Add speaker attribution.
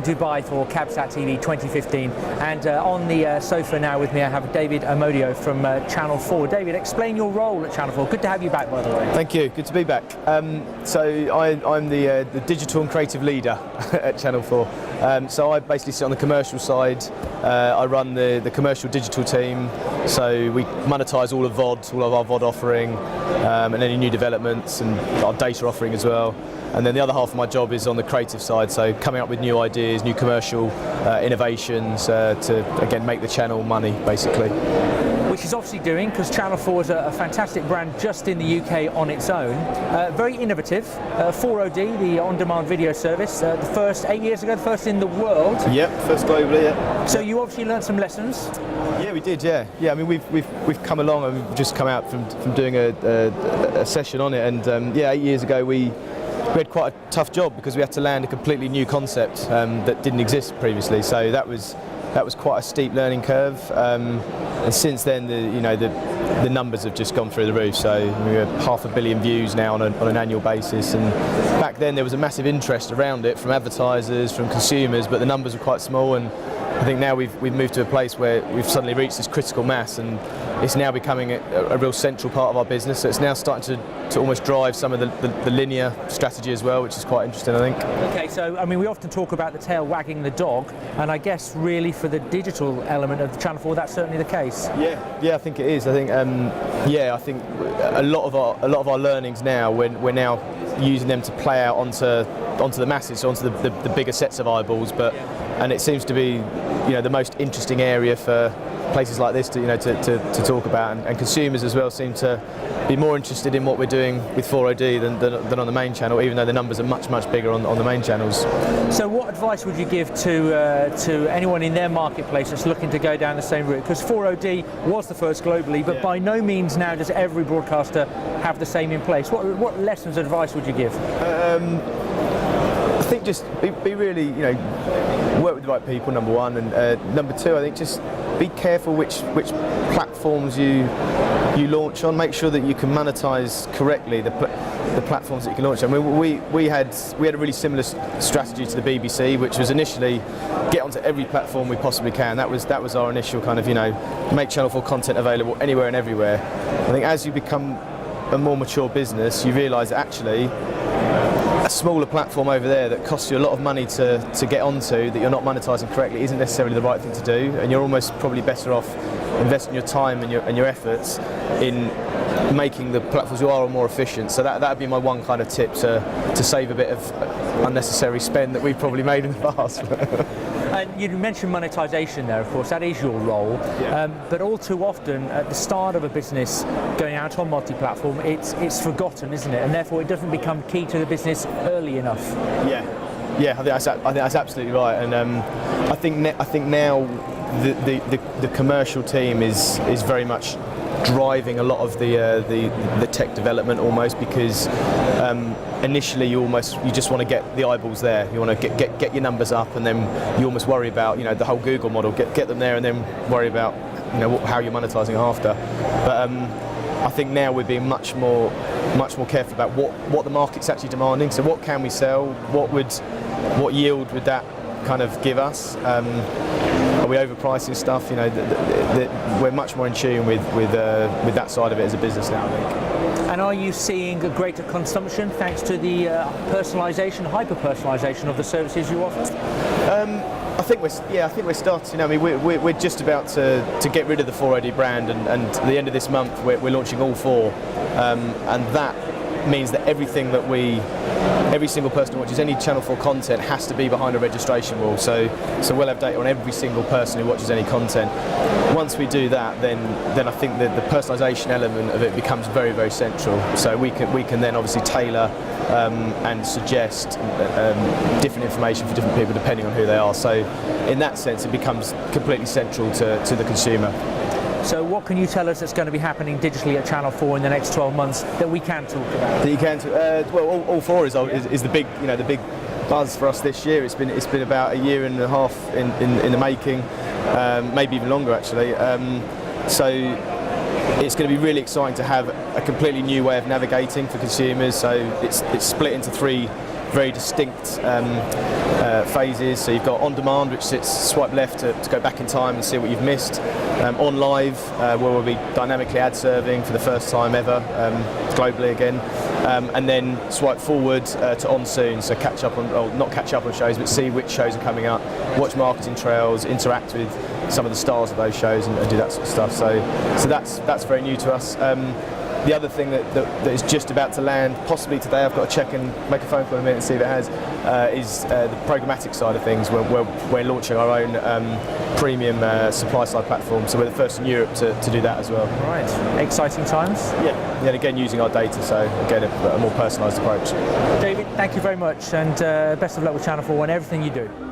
Speaker 1: in Dubai for Cabsat TV 2015, and on the sofa now with me I have David Amodio from Channel 4. David, explain your role at Channel 4. Good to have you back, by the way.
Speaker 2: Thank you, good to be back. So I'm the digital and creative leader at Channel 4. So I basically sit on the commercial side. I run the commercial digital team, so we monetize all of VOD, all of our VOD offering, and any new developments and our data offering as well. And then the other half of my job is on the creative side, so coming up with new ideas, new commercial innovations to, again, make the channel money, basically.
Speaker 1: Which is obviously doing, because Channel 4 is a fantastic brand just in the UK on its own. Very innovative. 4OD, the on-demand video service, the first 8 years ago, the first in the world.
Speaker 2: Yep, first globally, yeah.
Speaker 1: So you obviously learned some lessons.
Speaker 2: Yeah, we did, yeah. Yeah, I mean, we've come along, and we've just come out from doing a session on it, and yeah, 8 years ago we had quite a tough job because we had to land a completely new concept that didn't exist previously. So that was quite a steep learning curve. And since then, the numbers have just gone through the roof. So we have 500 million views now on an annual basis. And back then there was a massive interest around it from advertisers, from consumers, but the numbers were quite small. And I think now we've moved to a place where we've suddenly reached this critical mass, and it's now becoming a real central part of our business. So it's now starting to almost drive some of the linear strategy as well, which is quite interesting, I think.
Speaker 1: Okay, so I mean, we often talk about the tail wagging the dog, and I guess really for the digital element of the Channel 4, that's certainly the case.
Speaker 2: Yeah, I think it is. I think I think a lot of our learnings now, we're now using them to play out onto the masses, so onto the bigger sets of eyeballs. And it seems to be, the most interesting area for places like this to talk about, and consumers as well seem to be more interested in what we're doing with 4OD than on the main channel, even though the numbers are much bigger on the main channels.
Speaker 1: So what advice would you give to anyone in their marketplace that's looking to go down the same route? Because 4OD was the first globally, but by no means now does every broadcaster have the same in place. What lessons of advice would you give?
Speaker 2: I think just be really, work with the right people, number one, and number two, I think just be careful which platforms you launch on. Make sure that you can monetize correctly the platforms that you can launch on. I mean, we had a really similar strategy to the BBC, which was initially get onto every platform we possibly can. That was our initial kind of, make Channel 4 content available anywhere and everywhere. I think as you become a more mature business, you realise that actually a smaller platform over there that costs you a lot of money to get onto, that you're not monetising correctly, isn't necessarily the right thing to do, and you're almost probably better off investing your time and your efforts in making the platforms you are more efficient. So that would be my one kind of tip to save a bit of unnecessary spend that we've probably made in the past.
Speaker 1: And you mentioned monetisation there, of course, that is your role, but all too often at the start of a business going out on multi-platform, it's forgotten, isn't it? And therefore it doesn't become key to the business early enough.
Speaker 2: Yeah, I think that's absolutely right. And I think now the commercial team is very much driving a lot of the tech development almost, because initially you just want to get the eyeballs there. You want to get your numbers up, and then you almost worry about the whole Google model. Get them there, and then worry about how you're monetizing after. But I think now we're being much more careful about what the market's actually demanding. So what can we sell? What yield would that kind of give us? Are we overpricing stuff? We're much more in tune with that side of it as a business now, I think.
Speaker 1: And are you seeing a greater consumption thanks to the personalisation, hyper-personalisation of the services you offer?
Speaker 2: I think we're starting. I mean, we're just about to get rid of the 4OD brand, and at the end of this month we're launching all four, and that means that every single person who watches any Channel 4 content has to be behind a registration wall. So we'll have data on every single person who watches any content. Once we do that, then I think that the personalisation element of it becomes very, very central. So we can then obviously tailor and suggest different information for different people depending on who they are. So in that sense, it becomes completely central to the consumer.
Speaker 1: So what can you tell us that's going to be happening digitally at Channel 4 in the next 12 months that we can talk about?
Speaker 2: That you can. Well, all four is the big the big buzz for us this year. It's been about a year and a half in the making, maybe even longer actually. So it's going to be really exciting to have a completely new way of navigating for consumers. So it's split into three very distinct phases. So you've got on demand, which sits swipe left to go back in time and see what you've missed. On live, where we'll be dynamically ad serving for the first time ever, globally again. And then swipe forward to on soon, so catch up on, or not catch up on shows, but see which shows are coming up, watch marketing trails, interact with some of the stars of those shows, and do that sort of stuff. So that's very new to us. The other thing that is just about to land, possibly today, I've got to check and make a phone call in a minute and see if it has, is the programmatic side of things. We're launching our own premium supply side platform, so we're the first in Europe to do that as well.
Speaker 1: Right, exciting times.
Speaker 2: Yeah, and again using our data, so again a more personalised approach.
Speaker 1: David, thank you very much, and best of luck with Channel 4 and everything you do.